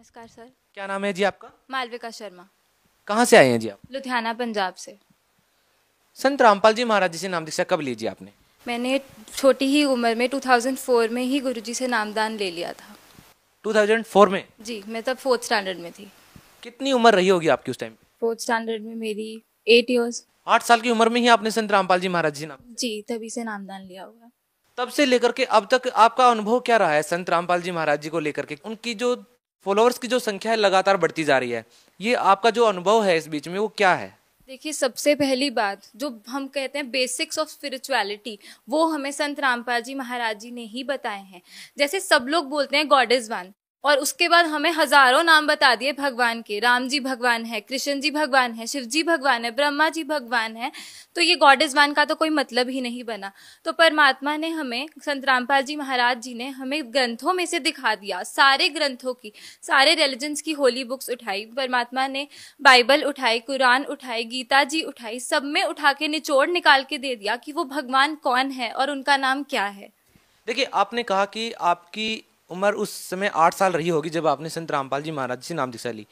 नमस्कार सर। क्या नाम है जी आपका? मालविका शर्मा। कहाँ से आए हैं जी आप? लुधियाना पंजाब से। संत रामपाल जी महाराज जी से नाम दीक्षा कब लीजिए आपने? मैंने छोटी ही उम्र में 2004 में ही गुरुजी से नामदान ले लिया था। 2004 में? जी, मैं तब 4th स्टैंडर्ड में थी। कितनी उम्र रही होगी आपकी उस टाइम पे? 4th स्टैंडर्ड में मेरी 8 इयर्स। 8 साल की उम्र में ही आपने संत रामपाल जी महाराज जी नाम? जी, तभी से नामदान लिया हुआ। तब से लेकर के अब तक आपका अनुभव क्या रहा है संत रामपाल जी महाराज जी को लेकर के? उनकी जो फॉलोअर्स की जो संख्या है लगातार बढ़ती जा रही है, ये आपका जो अनुभव है इस बीच में वो क्या है? देखिए, सबसे पहली बात जो हम कहते हैं बेसिक्स ऑफ स्पिरिचुअलिटी, वो हमें संत रामपाल जी महाराज जी ने ही बताए हैं। जैसे सब लोग बोलते हैं गॉड इज वन, और उसके बाद हमें हजारों नाम बता दिए भगवान के। राम जी भगवान है, कृष्ण जी भगवान है, शिव जी भगवान है, ब्रह्मा जी भगवान है। तो ये गॉड इज वन का तो कोई मतलब ही नहीं बना। तो परमात्मा ने हमें, संत रामपाल जी महाराज जी ने हमें ग्रंथों में से दिखा दिया, सारे ग्रंथों की, सारे रिलीजन्स की होली बुक्स उठाई परमात्मा ने। बाइबल उठाई, कुरान उठाई, गीता जी उठाई, सब में उठा के निचोड़ निकाल के दे दिया कि वो भगवान कौन है और उनका नाम क्या है। देखिए, आपने कहा कि आपकी उम्र उस समय 8 साल रही होगी जब आपने संत रामपाल जी महाराज जी से नाम दीक्षा ली।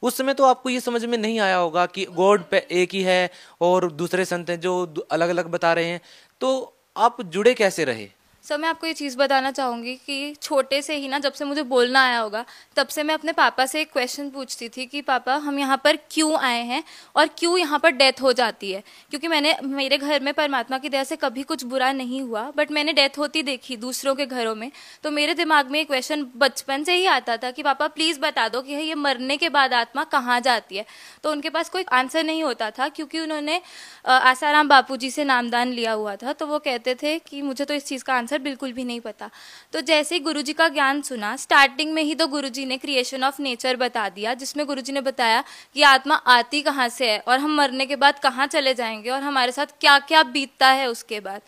उस समय तो आपको ये समझ में नहीं आया होगा कि गॉड पे एक ही है और दूसरे संत हैं जो अलग अलग बता रहे हैं, तो आप जुड़े कैसे रहे? सर, मैं आपको ये चीज़ बताना चाहूँगी कि छोटे से ही ना, जब से मुझे बोलना आया होगा, तब से मैं अपने पापा से एक क्वेश्चन पूछती थी कि पापा, हम यहाँ पर क्यों आए हैं और क्यों यहाँ पर डेथ हो जाती है। क्योंकि मेरे घर में परमात्मा की दया से कभी कुछ बुरा नहीं हुआ, बट मैंने डेथ होती देखी दूसरों के घरों में। तो मेरे दिमाग में एक क्वेश्चन बचपन से ही आता था कि पापा प्लीज़ बता दो कि ये मरने के बाद आत्मा कहाँ जाती है। तो उनके पास कोई आंसर नहीं होता था, क्योंकि उन्होंने आसाराम बापू जी से नामदान लिया हुआ था। तो वो कहते थे कि मुझे तो इस चीज़ का आंसर बिल्कुल भी नहीं पता। तो जैसे ही गुरुजी का ज्ञान सुना, स्टार्टिंग में ही तो गुरुजी ने क्रिएशन ऑफ नेचर बता दिया, जिसमें गुरुजी ने बताया कि आत्मा आती कहाँ से है और हम मरने के बाद कहाँ चले जाएंगे और हमारे साथ क्या क्या बीतता है उसके बाद।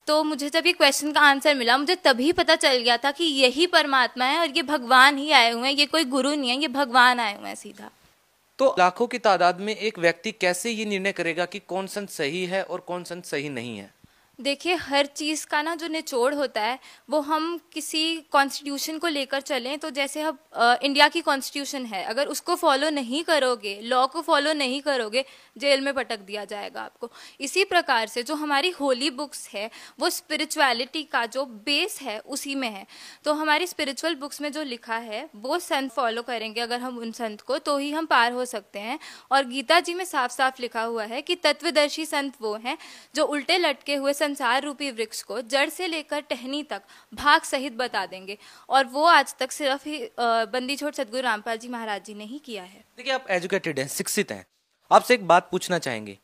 तो मुझे जब ये क्वेश्चन का आंसर मिला, मुझे तभी पता चल गया था कि यही परमात्मा है और ये भगवान ही आए हुए हैं, ये कोई गुरु नहीं है, ये भगवान आए हुए हैं सीधा। तो लाखों की तादाद में एक व्यक्ति कैसे ये निर्णय करेगा कि कौन संत सही है और कौन संत सही नहीं है? देखिए, हर चीज़ का ना जो निचोड़ होता है, वो हम किसी कॉन्स्टिट्यूशन को लेकर चलें तो जैसे हम इंडिया की कॉन्स्टिट्यूशन है, अगर उसको फॉलो नहीं करोगे, लॉ को फॉलो नहीं करोगे, जेल में पटक दिया जाएगा आपको। इसी प्रकार से जो हमारी होली बुक्स है, वो स्पिरिचुअलिटी का जो बेस है उसी में है। तो हमारी स्पिरिचुअल बुक्स में जो लिखा है वो संत फॉलो करेंगे अगर हम उन संत को, तो ही हम पार हो सकते हैं। और गीता जी में साफ साफ लिखा हुआ है कि तत्वदर्शी संत वो हैं जो उल्टे लटके हुए संसार रूपी वृक्ष को जड़ से लेकर टहनी तक भाग सहित बता देंगे। और वो आज तक सिर्फ ही बंदी छोड़ सदगुरु रामपाल जी महाराज जी ने ही किया है। देखिए, आप एजुकेटेड हैं, शिक्षित हैं, आपसे एक बात पूछना चाहेंगे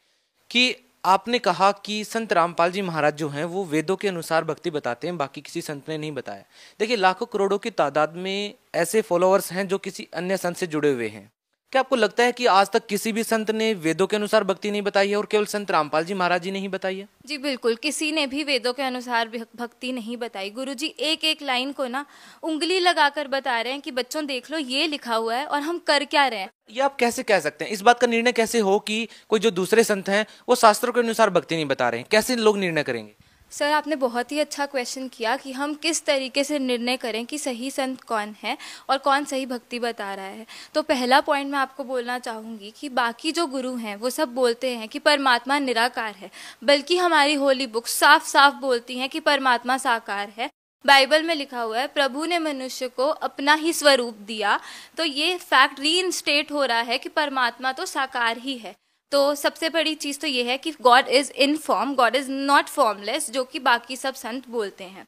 कि आपने कहा कि संत रामपाल जी महाराज जो हैं वो वेदों के अनुसार भक्ति बताते हैं, बाकी किसी संत ने नहीं बताया। देखिए, लाखों करोड़ों की तादाद में ऐसे फॉलोअर्स हैं जो किसी अन्य संत से जुड़े हुए हैं। क्या आपको लगता है कि आज तक किसी भी संत ने वेदों के अनुसार भक्ति नहीं बताई है और केवल संत रामपाल जी महाराज जी ने ही बताई है? जी बिल्कुल, किसी ने भी वेदों के अनुसार भक्ति नहीं बताई। गुरुजी एक एक लाइन को ना उंगली लगाकर बता रहे हैं कि बच्चों देख लो, ये लिखा हुआ है और हम कर क्या रहे हैं। ये आप कैसे कह सकते हैं? इस बात का निर्णय कैसे हो कि कोई जो दूसरे संत हैं वो शास्त्रों के अनुसार भक्ति नहीं बता रहे हैं? कैसे लोग निर्णय करेंगे? सर, आपने बहुत ही अच्छा क्वेश्चन किया कि हम किस तरीके से निर्णय करें कि सही संत कौन है और कौन सही भक्ति बता रहा है। तो पहला पॉइंट मैं आपको बोलना चाहूँगी कि बाकी जो गुरु हैं वो सब बोलते हैं कि परमात्मा निराकार है, बल्कि हमारी होली बुक साफ साफ बोलती हैं कि परमात्मा साकार है। बाइबल में लिखा हुआ है, प्रभु ने मनुष्य को अपना ही स्वरूप दिया। तो ये फैक्ट रीइंस्टेट हो रहा है कि परमात्मा तो साकार ही है। तो सबसे बड़ी चीज़ तो ये है कि God is in form, God is not formless, जो कि बाकी सब संत बोलते हैं।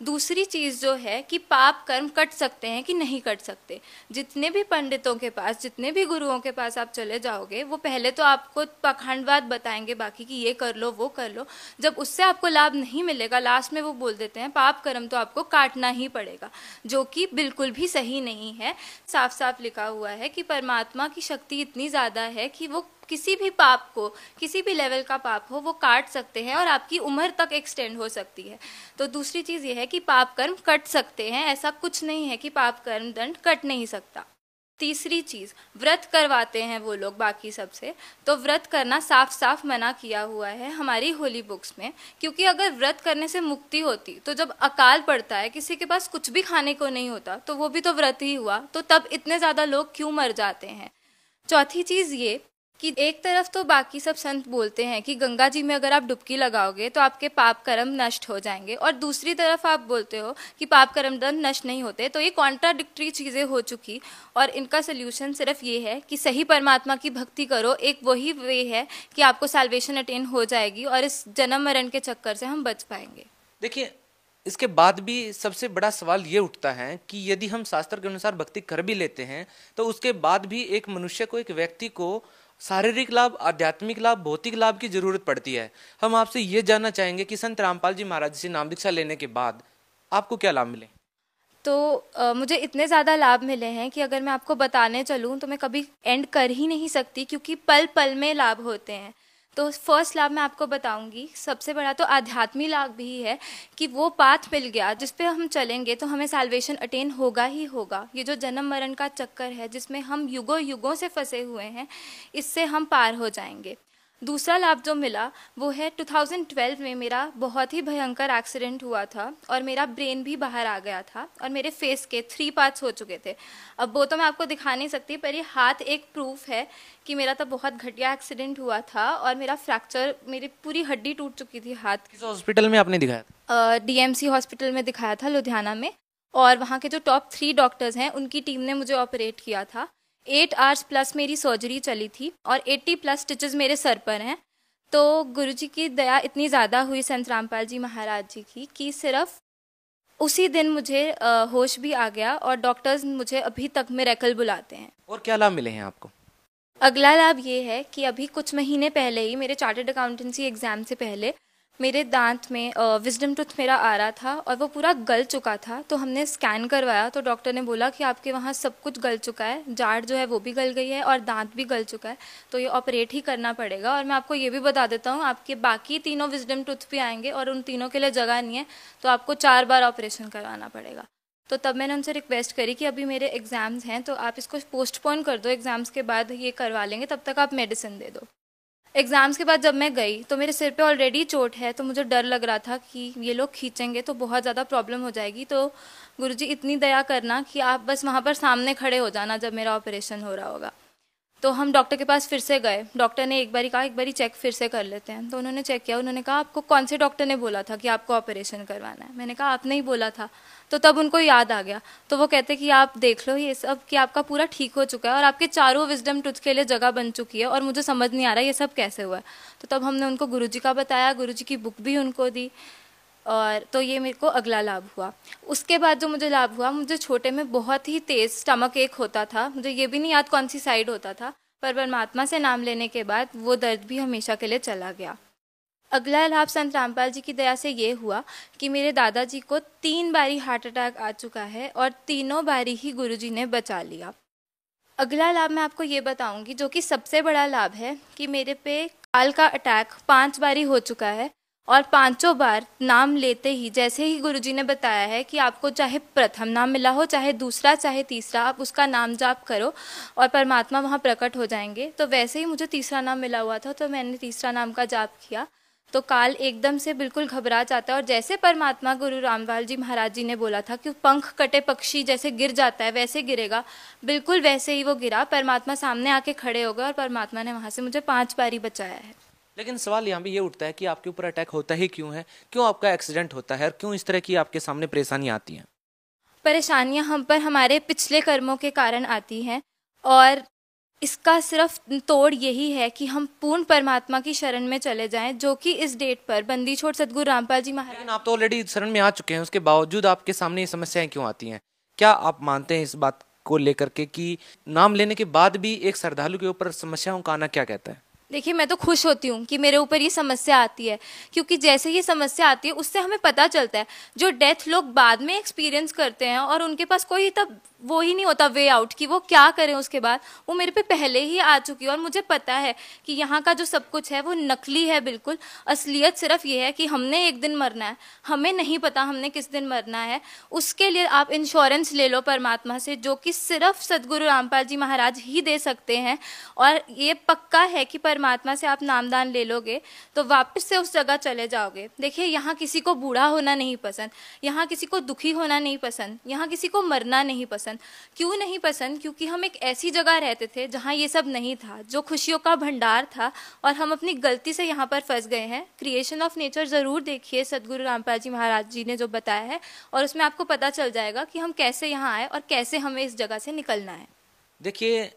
दूसरी चीज़ जो है कि पाप कर्म कट सकते हैं कि नहीं कट सकते। जितने भी पंडितों के पास, जितने भी गुरुओं के पास आप चले जाओगे, वो पहले तो आपको पाखंडवाद बताएंगे बाकी कि ये कर लो वो कर लो। जब उससे आपको लाभ नहीं मिलेगा, लास्ट में वो बोल देते हैं पाप कर्म तो आपको काटना ही पड़ेगा, जो कि बिल्कुल भी सही नहीं है। साफ साफ लिखा हुआ है कि परमात्मा की शक्ति इतनी ज़्यादा है कि वो किसी भी पाप को, किसी भी लेवल का पाप हो, वो काट सकते हैं और आपकी उम्र तक एक्सटेंड हो सकती है। तो दूसरी चीज़ ये है कि पाप कर्म कट सकते हैं, ऐसा कुछ नहीं है कि पाप कर्म दंड कट नहीं सकता। तीसरी चीज़, व्रत करवाते हैं वो लोग बाकी सबसे, तो व्रत करना साफ साफ मना किया हुआ है हमारी होली बुक्स में। क्योंकि अगर व्रत करने से मुक्ति होती तो जब अकाल पड़ता है, किसी के पास कुछ भी खाने को नहीं होता, तो वो भी तो व्रत ही हुआ, तो तब इतने ज़्यादा लोग क्यों मर जाते हैं। चौथी चीज़ ये कि एक तरफ तो बाकी सब संत बोलते हैं कि गंगा जी में अगर आप डुबकी लगाओगे तो आपके पाप कर्म नष्ट हो जाएंगे, और दूसरी तरफ आप बोलते हो कि पाप कर्म दंड नष्ट नहीं होते। तो ये कॉन्ट्राडिक्टरी चीज़ें हो चुकी, और इनका सोल्यूशन सिर्फ ये है कि सही परमात्मा की भक्ति करो। एक वही वे है कि आपको सैल्वेशन अटेन हो जाएगी और इस जन्म मरण के चक्कर से हम बच पाएंगे। देखिए, इसके बाद भी सबसे बड़ा सवाल ये उठता है कि यदि हम शास्त्र के अनुसार भक्ति कर भी लेते हैं तो उसके बाद भी एक मनुष्य को, एक व्यक्ति को शारीरिक लाभ, आध्यात्मिक लाभ, भौतिक लाभ की जरूरत पड़ती है। हम आपसे ये जानना चाहेंगे कि संत रामपाल जी महाराज से नाम दीक्षा लेने के बाद आपको क्या लाभ मिले? तो मुझे इतने ज़्यादा लाभ मिले हैं कि अगर मैं आपको बताने चलूँ तो मैं कभी एंड कर ही नहीं सकती, क्योंकि पल पल में लाभ होते हैं। तो फर्स्ट लाभ मैं आपको बताऊंगी, सबसे बड़ा तो आध्यात्मिक लाभ भी है कि वो पाथ मिल गया जिस पे हम चलेंगे तो हमें सैल्वेशन अटेन होगा ही होगा। ये जो जन्म मरण का चक्कर है जिसमें हम युगों युगों से फंसे हुए हैं, इससे हम पार हो जाएंगे। दूसरा लाभ जो मिला वो है 2012 में मेरा बहुत ही भयंकर एक्सीडेंट हुआ था और मेरा ब्रेन भी बाहर आ गया था और मेरे फेस के 3 पार्ट्स हो चुके थे। अब वो तो मैं आपको दिखा नहीं सकती, पर ये हाथ एक प्रूफ है कि मेरा तब बहुत घटिया एक्सीडेंट हुआ था और मेरा फ्रैक्चर, मेरी पूरी हड्डी टूट चुकी थी हाथ। किस हॉस्पिटल में आपने दिखाया था? DMC हॉस्पिटल में दिखाया था, लुधियाना में। और वहाँ के जो टॉप 3 डॉक्टर्स हैं उनकी टीम ने मुझे ऑपरेट किया था। 8 आवर्स प्लस मेरी सर्जरी चली थी और 80 प्लस स्टिचेस मेरे सर पर हैं। तो गुरुजी की दया इतनी ज़्यादा हुई संत रामपाल जी महाराज जी की कि सिर्फ उसी दिन मुझे होश भी आ गया और डॉक्टर्स मुझे अभी तक मिरेकल बुलाते हैं। और क्या लाभ मिले हैं आपको? अगला लाभ ये है कि अभी कुछ महीने पहले ही, मेरे चार्टर्ड अकाउंटेंसी एग्ज़ाम से पहले, मेरे दांत में विजडम टूथ मेरा आ रहा था और वो पूरा गल चुका था। तो हमने स्कैन करवाया तो डॉक्टर ने बोला कि आपके वहाँ सब कुछ गल चुका है, जाड़ जो है वो भी गल गई है और दांत भी गल चुका है, तो ये ऑपरेट ही करना पड़ेगा। और मैं आपको ये भी बता देता हूँ, आपके बाकी 3 विजडम टूथ भी आएंगे और उन तीनों के लिए जगह नहीं है, तो आपको 4 बार ऑपरेशन करवाना पड़ेगा। तो तब मैंने उनसे रिक्वेस्ट करी कि अभी मेरे एग्ज़ाम्स हैं तो आप इसको पोस्टपोन कर दो, एग्ज़ाम्स के बाद ये करवा लेंगे, तब तक आप मेडिसिन दे दो। एग्ज़ाम्स के बाद जब मैं गई तो मेरे सिर पे ऑलरेडी चोट है, तो मुझे डर लग रहा था कि ये लोग खींचेंगे तो बहुत ज़्यादा प्रॉब्लम हो जाएगी। तो गुरुजी इतनी दया करना कि आप बस वहाँ पर सामने खड़े हो जाना जब मेरा ऑपरेशन हो रहा होगा। तो हम डॉक्टर के पास फिर से गए। डॉक्टर ने एक बारी कहा एक बारी चेक फिर से कर लेते हैं। तो उन्होंने चेक किया, उन्होंने कहा आपको कौन से डॉक्टर ने बोला था कि आपको ऑपरेशन करवाना है? मैंने कहा आपने ही बोला था। तो तब उनको याद आ गया, तो वो कहते कि आप देख लो ये सब कि आपका पूरा ठीक हो चुका है और आपके चारों विजडम टूथ के लिए जगह बन चुकी है और मुझे समझ नहीं आ रहा ये सब कैसे हुआ है। तो तब हमने उनको गुरुजी का बताया, गुरुजी की बुक भी उनको दी, और तो ये मेरे को अगला लाभ हुआ। उसके बाद जो मुझे लाभ हुआ, मुझे छोटे में बहुत ही तेज़ स्टमक एक होता था, मुझे ये भी नहीं याद कौन सी साइड होता था, पर परमात्मा से नाम लेने के बाद वो दर्द भी हमेशा के लिए चला गया। अगला लाभ संत रामपाल जी की दया से ये हुआ कि मेरे दादाजी को 3 बारी हार्ट अटैक आ चुका है और तीनों बारी ही गुरुजी ने बचा लिया। अगला लाभ मैं आपको ये बताऊंगी जो कि सबसे बड़ा लाभ है कि मेरे पे काल का अटैक 5 बारी हो चुका है और 5 बार नाम लेते ही, जैसे ही गुरुजी ने बताया है कि आपको चाहे प्रथम नाम मिला हो, चाहे दूसरा, चाहे तीसरा, आप उसका नाम जाप करो और परमात्मा वहाँ प्रकट हो जाएंगे, तो वैसे ही मुझे तीसरा नाम मिला हुआ था, तो मैंने तीसरा नाम का जाप किया तो काल एकदम से बिल्कुल घबरा जाता है। और जैसे परमात्मा गुरु रामपाल जी महाराज जी ने बोला था कि पंख कटे पक्षी जैसे गिर जाता है वैसे गिरेगा, बिल्कुल वैसे ही वो गिरा। परमात्मा सामने आके खड़े हो गए और परमात्मा ने वहाँ से मुझे 5 बारी बचाया है। लेकिन सवाल यहाँ पे ये उठता है कि आपके ऊपर अटैक होता ही क्यों है, क्यों आपका एक्सीडेंट होता है और क्यों इस तरह की आपके सामने परेशानियाँ आती हैं? परेशानियाँ हम पर हमारे पिछले कर्मों के कारण आती हैं और इसका सिर्फ तोड़ यही है कि हम पूर्ण परमात्मा की शरण में चले जाएं, जो कि इस डेट पर बंदी छोड़ सदगुरु रामपाल जी महाराज। लेकिन आप तो ऑलरेडी शरण में आ चुके हैं, उसके बावजूद आपके सामने ये समस्याएं क्यों आती हैं? क्या आप मानते हैं इस बात को लेकर के कि नाम लेने के बाद भी एक श्रद्धालु के ऊपर समस्याओं का आना क्या कहता है? देखिए, मैं तो खुश होती हूँ कि मेरे ऊपर ये समस्या आती है, क्योंकि जैसे ये समस्या आती है उससे हमें पता चलता है जो डेथ लोग बाद में एक्सपीरियंस करते हैं और उनके पास कोई तब वो ही नहीं होता वे आउट कि वो क्या करें उसके बाद, वो मेरे पे पहले ही आ चुकी है। और मुझे पता है कि यहाँ का जो सब कुछ है वो नकली है बिल्कुल। असलियत सिर्फ ये है कि हमने एक दिन मरना है, हमें नहीं पता हमने किस दिन मरना है। उसके लिए आप इंश्योरेंस ले लो परमात्मा से, जो कि सिर्फ सदगुरु रामपाल जी महाराज ही दे सकते हैं। और ये पक्का है कि परमात्मा से आप नामदान ले लोगे तो वापस से उस जगह चले जाओगे। देखिए, यहाँ किसी को बूढ़ा होना नहीं पसंद, यहाँ किसी को दुखी होना नहीं पसंद, यहाँ किसी को मरना नहीं पसंद। क्यों नहीं पसंद? क्योंकि हम एक ऐसी जगह रहते थे जहाँ ये सब नहीं था, जो खुशियों का भंडार था, और हम अपनी गलती से यहाँ पर फंस गए हैं। क्रिएशन ऑफ नेचर ज़रूर देखिए, सदगुरु रामपाल जी महाराज जी ने जो बताया है, और उसमें आपको पता चल जाएगा कि हम कैसे यहाँ आए और कैसे हमें इस जगह से निकलना है। देखिए,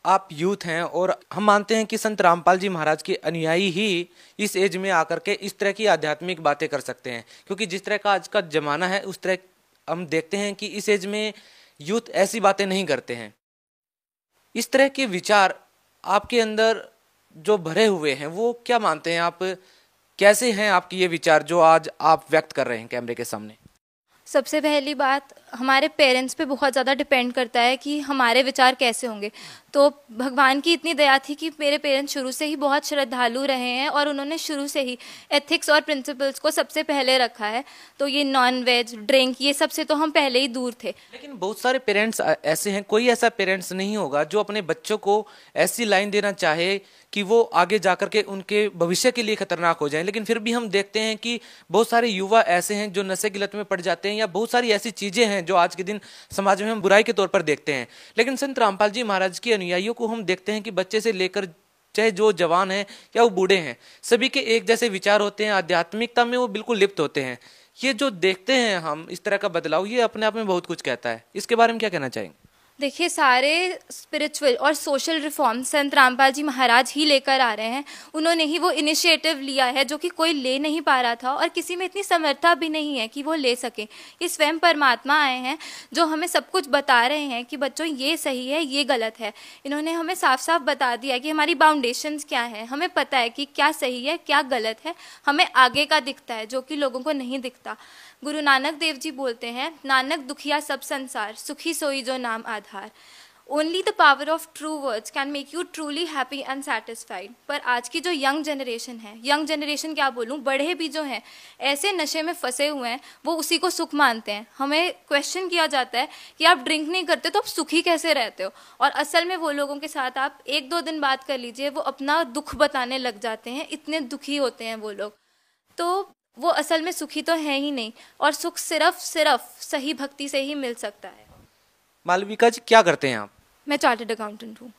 आप यूथ हैं और हम मानते हैं कि संत रामपाल जी महाराज के अनुयायी ही इस एज में आकर के इस तरह की आध्यात्मिक बातें कर सकते हैं, क्योंकि जिस तरह का आज का जमाना है उस तरह हम देखते हैं कि इस एज में यूथ ऐसी बातें नहीं करते हैं। इस तरह के विचार आपके अंदर जो भरे हुए हैं वो क्या मानते हैं आप, कैसे हैं आपके ये विचार जो आज आप व्यक्त कर रहे हैं कैमरे के सामने? सबसे पहली बात, हमारे पेरेंट्स पे बहुत ज़्यादा डिपेंड करता है कि हमारे विचार कैसे होंगे। तो भगवान की इतनी दया थी कि मेरे पेरेंट्स शुरू से ही बहुत श्रद्धालु रहे हैं और उन्होंने शुरू से ही एथिक्स और प्रिंसिपल्स को सबसे पहले रखा है। तो ये नॉन वेज, ड्रिंक, ये सब से तो हम पहले ही दूर थे। लेकिन बहुत सारे पेरेंट्स ऐसे हैं, कोई ऐसा पेरेंट्स नहीं होगा जो अपने बच्चों को ऐसी लाइन देना चाहे कि वो आगे जाकर के उनके भविष्य के लिए खतरनाक हो जाए। लेकिन फिर भी हम देखते हैं कि बहुत सारे युवा ऐसे हैं जो नशे की लत में पड़ जाते हैं, या बहुत सारी ऐसी चीजें हैं जो आज के दिन समाज में हम बुराई के तौर पर देखते हैं। लेकिन संत रामपाल जी महाराज के अनुयायियों को हम देखते हैं कि बच्चे से लेकर चाहे जो जवान हैं या वो बूढ़े हैं, सभी के एक जैसे विचार होते हैं, आध्यात्मिकता में वो बिल्कुल लिप्त होते हैं। ये जो देखते हैं हम इस तरह का बदलाव, ये अपने आप में बहुत कुछ कहता है। इसके बारे में क्या कहना चाहेंगे? देखिए, सारे स्पिरिचुअल और सोशल रिफॉर्म संत रामपाल जी महाराज ही लेकर आ रहे हैं। उन्होंने ही वो इनिशिएटिव लिया है जो कि कोई ले नहीं पा रहा था, और किसी में इतनी समर्था भी नहीं है कि वो ले सके। ये स्वयं परमात्मा आए हैं जो हमें सब कुछ बता रहे हैं कि बच्चों ये सही है, ये गलत है। इन्होंने हमें साफ साफ बता दिया कि हमारी बाउंडेशंस क्या है, हमें पता है कि क्या सही है क्या गलत है, हमें आगे का दिखता है जो कि लोगों को नहीं दिखता। गुरु नानक देव जी बोलते हैं, नानक दुखिया सब संसार, सुखी सोई जो नाम आधार। Only the power of true words can make you truly happy and satisfied. पर आज की जो यंग जनरेशन है, यंग जनरेशन क्या बोलूँ, बड़े भी जो हैं ऐसे नशे में फंसे हुए हैं, वो उसी को सुख मानते हैं। हमें क्वेश्चन किया जाता है कि आप ड्रिंक नहीं करते तो आप सुखी कैसे रहते हो, और असल में वो लोगों के साथ आप 1-2 दिन बात कर लीजिए, वो अपना दुख बताने लग जाते हैं, इतने दुखी होते हैं वो लोग। तो वो असल में सुखी तो है ही नहीं, और सुख सिर्फ सही भक्ति से ही मिल सकता है। मालविका जी, क्या करते हैं आप? मैं चार्टर्ड अकाउंटेंट हूँ।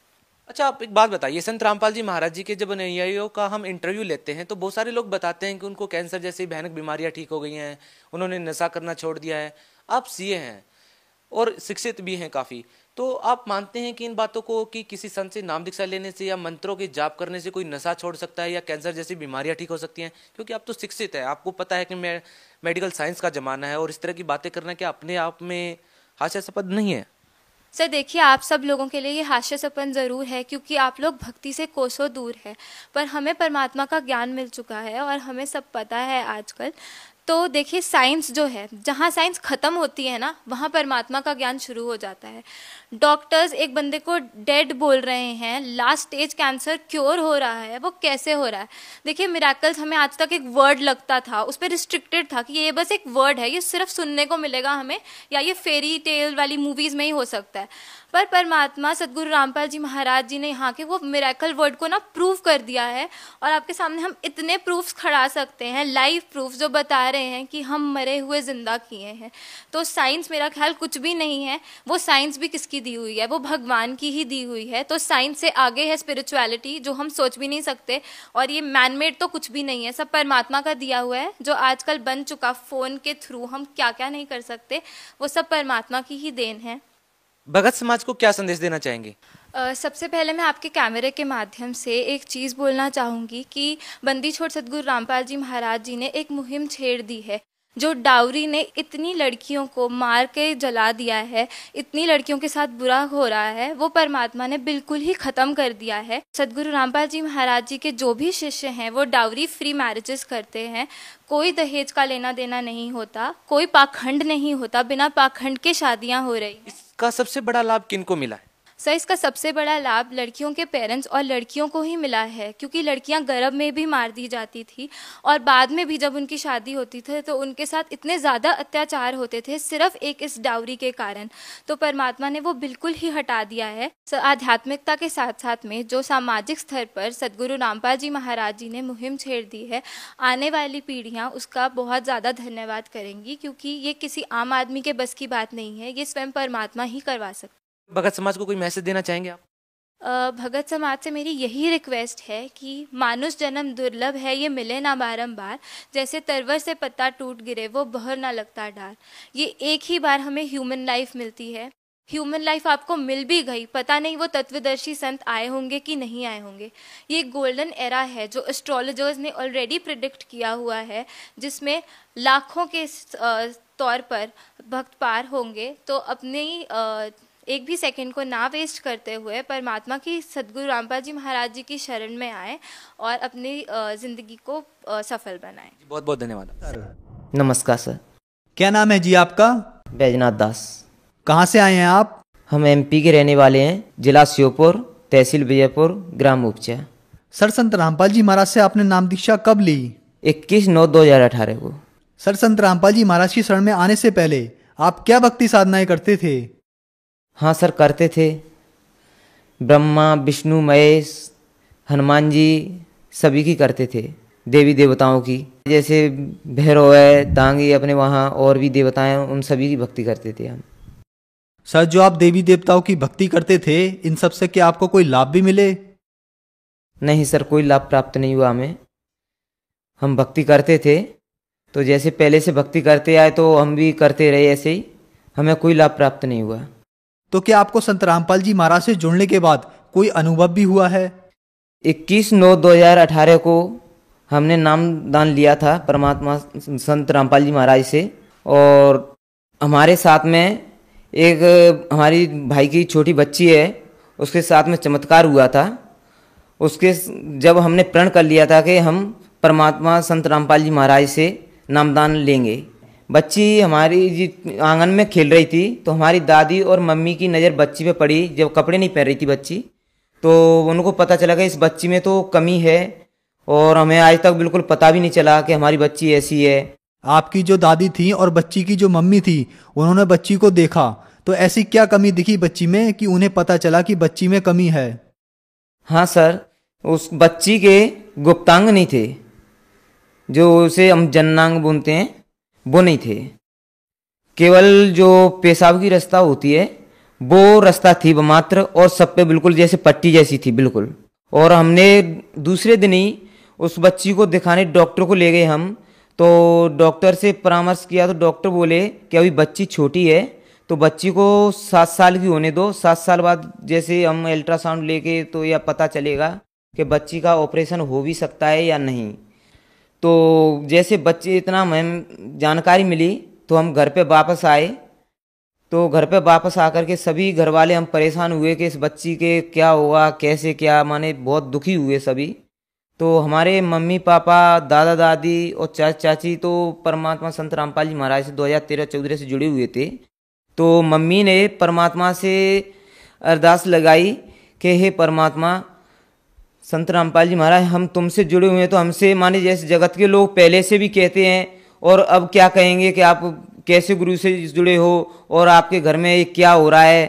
अच्छा, आप एक बात बताइए, संत रामपाल जी महाराज जी के जब अनुयायियों का हम इंटरव्यू लेते हैं तो बहुत सारे लोग बताते हैं कि उनको कैंसर जैसी भयानक बीमारियां ठीक हो गई हैं, उन्होंने नशा करना छोड़ दिया है। आप सीए हैं और शिक्षित भी हैं काफ़ी, तो आप मानते हैं कि इन बातों को कि किसी संत से नाम दीक्षा लेने से या मंत्रों के जाप करने से कोई नशा छोड़ सकता है या कैंसर जैसी बीमारियां ठीक हो सकती हैं? क्योंकि आप तो शिक्षित हैं, आपको पता है कि मेडिकल साइंस का जमाना है और इस तरह की बातें करना क्या अपने आप में हास्यास्पद नहीं है? सर देखिए, आप सब लोगों के लिए ये हास्यास्पद ज़रूर है, क्योंकि आप लोग भक्ति से कोसों दूर है, पर हमें परमात्मा का ज्ञान मिल चुका है और हमें सब पता है आजकल। तो देखिए, साइंस जो है, जहाँ साइंस ख़त्म होती है ना, वहाँ परमात्मा का ज्ञान शुरू हो जाता है। डॉक्टर्स एक बंदे को डेड बोल रहे हैं, लास्ट स्टेज कैंसर क्योर हो रहा है, वो कैसे हो रहा है? देखिए, मिरेकल्स हमें आज तक एक वर्ड लगता था, उस पर रिस्ट्रिक्टेड था कि ये बस एक वर्ड है, ये सिर्फ सुनने को मिलेगा हमें, या ये फेरी टेल वाली मूवीज़ में ही हो सकता है। पर परमात्मा सदगुरु रामपाल जी महाराज जी ने यहाँ के वो मिरेकल वर्ड को ना प्रूव कर दिया है, और आपके सामने हम इतने प्रूफ्स खड़ा सकते हैं, लाइव प्रूफ जो बता रहे हैं कि हम मरे हुए जिंदा किए हैं। तो साइंस मेरा ख्याल कुछ भी नहीं है, वो साइंस भी किसकी दी हुई है, वो भगवान की ही दी हुई है। तो साइंस से आगे है स्पिरिचुअलिटी, जो हम सोच भी नहीं सकते, और ये मैनमेड तो कुछ भी नहीं है, सब परमात्मा का दिया हुआ है। जो आजकल बन चुका फ़ोन के थ्रू हम क्या क्या नहीं कर सकते, वो सब परमात्मा की ही देन है। भगत समाज को क्या संदेश देना चाहेंगे? सबसे पहले मैं आपके कैमरे के माध्यम से एक चीज़ बोलना चाहूँगी कि बंदी छोड़ सदगुरु रामपाल जी महाराज जी ने एक मुहिम छेड़ दी है, जो डाउरी ने इतनी लड़कियों को मार के जला दिया है, इतनी लड़कियों के साथ बुरा हो रहा है, वो परमात्मा ने बिल्कुल ही ख़त्म कर दिया है। सदगुरु रामपाल जी महाराज जी के जो भी शिष्य हैं वो डाउरी फ्री मैरिजेस करते हैं। कोई दहेज का लेना देना नहीं होता, कोई पाखंड नहीं होता, बिना पाखंड के शादियां हो रही। इसका सबसे बड़ा लाभ किनको मिला है? सर, इसका सबसे बड़ा लाभ लड़कियों के पेरेंट्स और लड़कियों को ही मिला है, क्योंकि लड़कियां गर्भ में भी मार दी जाती थी और बाद में भी जब उनकी शादी होती थी तो उनके साथ इतने ज़्यादा अत्याचार होते थे सिर्फ एक इस डाउरी के कारण। तो परमात्मा ने वो बिल्कुल ही हटा दिया है। आध्यात्मिकता के साथ साथ में जो सामाजिक स्तर पर सदगुरु रामपाल जी महाराज जी ने मुहिम छेड़ दी है, आने वाली पीढ़ियाँ उसका बहुत ज़्यादा धन्यवाद करेंगी, क्योंकि ये किसी आम आदमी के बस की बात नहीं है, ये स्वयं परमात्मा ही करवा सकते। भगत समाज को कोई मैसेज देना चाहेंगे आप? भगत समाज से मेरी यही रिक्वेस्ट है कि मानुष जन्म दुर्लभ है, ये मिले ना बारंबार। जैसे तरवर से पत्ता टूट गिरे वो बहर ना लगता डार। ये एक ही बार हमें ह्यूमन लाइफ मिलती है। ह्यूमन लाइफ आपको मिल भी गई, पता नहीं वो तत्वदर्शी संत आए होंगे कि नहीं आए होंगे। ये गोल्डन एरा है जो एस्ट्रोलॉजर्स ने ऑलरेडी प्रिडिक्ट किया हुआ है, जिसमें लाखों के तौर पर भक्त पार होंगे। तो अपनी एक भी सेकंड को ना वेस्ट करते हुए परमात्मा की, सदगुरु रामपाल जी महाराज जी की शरण में आए और अपनी ज़िंदगी को सफल बनाएं। बहुत बहुत धन्यवाद। नमस्कार सर। क्या नाम है जी आपका? बैजनाथ दास। कहाँ से आए हैं आप? हम एमपी के रहने वाले हैं, जिला श्योपुर, तहसील विजयपुर, ग्राम उपचा। सर, संत रामपाल जी महाराज से आपने नाम दीक्षा कब ली? 21/9/2018 को। सर, संत रामपाल जी महाराज की शरण में आने से पहले आप क्या भक्ति साधनाएं करते थे? हाँ सर, करते थे। ब्रह्मा विष्णु महेश हनुमान जी सभी की करते थे, देवी देवताओं की, जैसे भैरव है, दांगी, अपने वहाँ और भी देवताएं, उन सभी की भक्ति करते थे हम। सर, जो आप देवी देवताओं की भक्ति करते थे, इन सब से क्या आपको कोई लाभ भी मिले? नहीं सर, कोई लाभ प्राप्त नहीं हुआ हमें। हम भक्ति करते थे तो जैसे पहले से भक्ति करते आए तो हम भी करते रहे ऐसे ही, हमें कोई लाभ प्राप्त नहीं हुआ। तो क्या आपको संत रामपाल जी महाराज से जुड़ने के बाद कोई अनुभव भी हुआ है? 21/9/2018 को हमने नाम दान लिया था परमात्मा संत रामपाल जी महाराज से, और हमारे साथ में एक हमारी भाई की छोटी बच्ची है, उसके साथ में चमत्कार हुआ था। उसके जब हमने प्रण कर लिया था कि हम परमात्मा संत रामपाल जी महाराज से नामदान लेंगे, बच्ची हमारी जी आंगन में खेल रही थी तो हमारी दादी और मम्मी की नज़र बच्ची पे पड़ी। जब कपड़े नहीं पहन रही थी बच्ची, तो उनको पता चला कि इस बच्ची में तो कमी है, और हमें आज तक बिल्कुल पता भी नहीं चला कि हमारी बच्ची ऐसी है। आपकी जो दादी थी और बच्ची की जो मम्मी थी, उन्होंने बच्ची को देखा तो ऐसी क्या कमी दिखी बच्ची में कि उन्हें पता चला कि बच्ची में कमी है? हाँ सर, उस बच्ची के गुप्तांग नहीं थे, जो उसे हम जननांग बोलते हैं, वो नहीं थे। केवल जो पेशाब की रास्ता होती है वो रास्ता थी वो मात्र, और सब पे बिल्कुल जैसे पट्टी जैसी थी बिल्कुल। और हमने दूसरे दिन ही उस बच्ची को दिखाने डॉक्टर को ले गए हम, तो डॉक्टर से परामर्श किया तो डॉक्टर बोले कि अभी बच्ची छोटी है तो बच्ची को 7 साल की होने दो, 7 साल बाद जैसे हम अल्ट्रासाउंड लेके तो यह पता चलेगा कि बच्ची का ऑपरेशन हो भी सकता है या नहीं। तो जैसे बच्चे इतना हमें जानकारी मिली तो हम घर पे वापस आए। तो घर पे वापस आकर के सभी घर वाले हम परेशान हुए कि इस बच्ची के क्या हुआ, कैसे क्या, माने बहुत दुखी हुए सभी। तो हमारे मम्मी पापा, दादा दादी और चाचा चाची तो परमात्मा संत रामपाल जी महाराज से 2013-14 से जुड़े हुए थे। तो मम्मी ने परमात्मा से अरदास लगाई कि हे परमात्मा संत रामपाल जी महाराज, हम तुमसे जुड़े हुए हैं तो हमसे, माने जैसे जगत के लोग पहले से भी कहते हैं और अब क्या कहेंगे कि आप कैसे गुरु से जुड़े हो और आपके घर में ये क्या हो रहा है।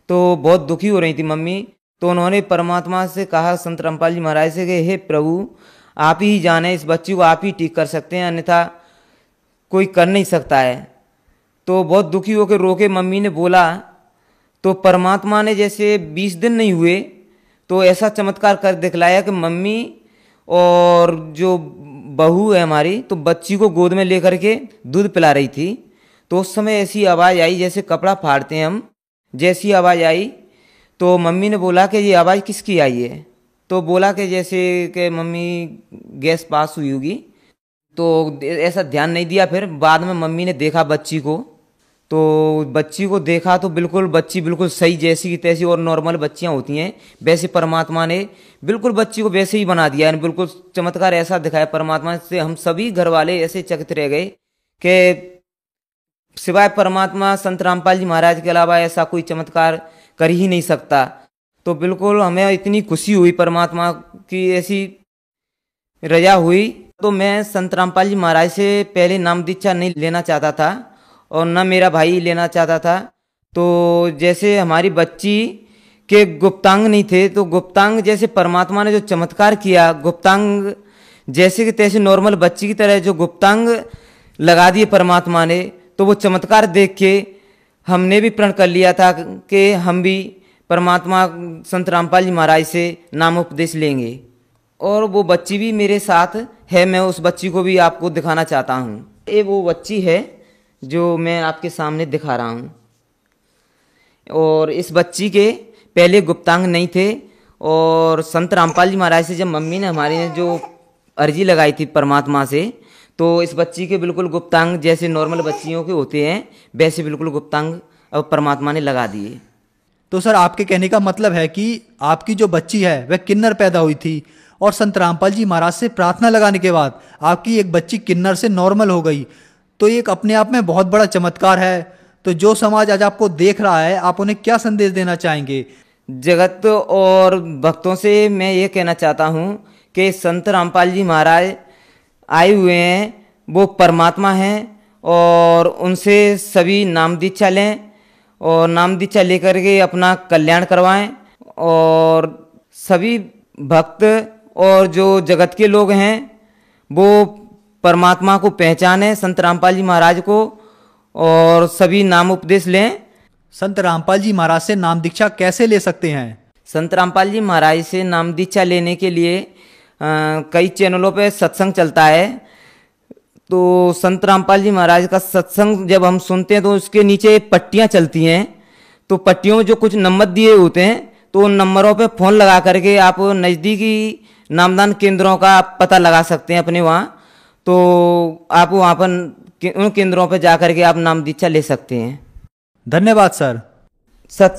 तो बहुत दुखी हो रही थी मम्मी। तो उन्होंने परमात्मा से कहा, संत रामपाल जी महाराज से, कि हे प्रभु आप ही जाने, इस बच्ची को आप ही ठीक कर सकते हैं, अन्यथा कोई कर नहीं सकता है। तो बहुत दुखी होकर रोके मम्मी ने बोला। तो परमात्मा ने जैसे 20 दिन नहीं हुए तो ऐसा चमत्कार कर दिखलाया कि मम्मी और जो बहू है हमारी, तो बच्ची को गोद में लेकर के दूध पिला रही थी। तो उस समय ऐसी आवाज़ आई जैसे कपड़ा फाड़ते हैं हम, जैसी आवाज़ आई तो मम्मी ने बोला कि ये आवाज़ किसकी आई है। तो बोला कि जैसे कि मम्मी गैस पास हुई होगी। तो ऐसा ध्यान नहीं दिया। फिर बाद में मम्मी ने देखा बच्ची को, तो बच्ची को देखा तो बिल्कुल बच्ची बिल्कुल सही जैसी की तैसी, और नॉर्मल बच्चियां होती हैं वैसे परमात्मा ने बिल्कुल बच्ची को वैसे ही बना दिया। यानी बिल्कुल चमत्कार ऐसा दिखाया परमात्मा से, हम सभी घर वाले ऐसे चकित रह गए कि सिवाय परमात्मा संत रामपाल जी महाराज के अलावा ऐसा कोई चमत्कार कर ही नहीं सकता। तो बिल्कुल हमें इतनी खुशी हुई परमात्मा की ऐसी रजा हुई। तो मैं संत रामपाल जी महाराज से पहले नाम दीक्षा नहीं लेना चाहता था और न मेरा भाई लेना चाहता था। तो जैसे हमारी बच्ची के गुप्तांग नहीं थे, तो गुप्तांग जैसे परमात्मा ने जो चमत्कार किया, गुप्तांग जैसे कि तैसे नॉर्मल बच्ची की तरह जो गुप्तांग लगा दिए परमात्मा ने, तो वो चमत्कार देख के हमने भी प्रण कर लिया था कि हम भी परमात्मा संत रामपाल जी महाराज से नाम उपदेश लेंगे। और वो बच्ची भी मेरे साथ है, मैं उस बच्ची को भी आपको दिखाना चाहता हूँ। ये वो बच्ची है जो मैं आपके सामने दिखा रहा हूँ। और इस बच्ची के पहले गुप्तांग नहीं थे, और संत रामपाल जी महाराज से जब मम्मी ने हमारी ने जो अर्जी लगाई थी परमात्मा से, तो इस बच्ची के बिल्कुल गुप्तांग जैसे नॉर्मल बच्चियों के होते हैं वैसे बिल्कुल गुप्तांग अब परमात्मा ने लगा दिए। तो सर आपके कहने का मतलब है कि आपकी जो बच्ची है वह किन्नर पैदा हुई थी, और संत रामपाल जी महाराज से प्रार्थना लगाने के बाद आपकी एक बच्ची किन्नर से नॉर्मल हो गई। तो ये एक अपने आप में बहुत बड़ा चमत्कार है। तो जो समाज आज आपको देख रहा है, आप उन्हें क्या संदेश देना चाहेंगे? जगत और भक्तों से मैं ये कहना चाहता हूँ कि संत रामपाल जी महाराज आए हुए हैं, वो परमात्मा हैं, और उनसे सभी नाम दीक्षा लें और नाम दीक्षा लेकर के अपना कल्याण करवाएं। और सभी भक्त और जो जगत के लोग हैं वो परमात्मा को पहचानें, संत रामपाल जी महाराज को, और सभी नाम उपदेश लें। संत रामपाल जी महाराज से नाम दीक्षा कैसे ले सकते हैं? संत रामपाल जी महाराज से नाम दीक्षा लेने के लिए कई चैनलों पे सत्संग चलता है। तो संत रामपाल जी महाराज का सत्संग जब हम सुनते हैं तो उसके नीचे पट्टियां चलती हैं, तो पट्टियों में जो कुछ नंबर दिए होते हैं, तो उन नंबरों पे फ़ोन लगा करके आप नज़दीकी नामदान केंद्रों का पता लगा सकते हैं अपने वहाँ। तो आप वहाँ पर उन केंद्रों पर जा करके आप नाम दीक्षा ले सकते हैं। धन्यवाद सर। सत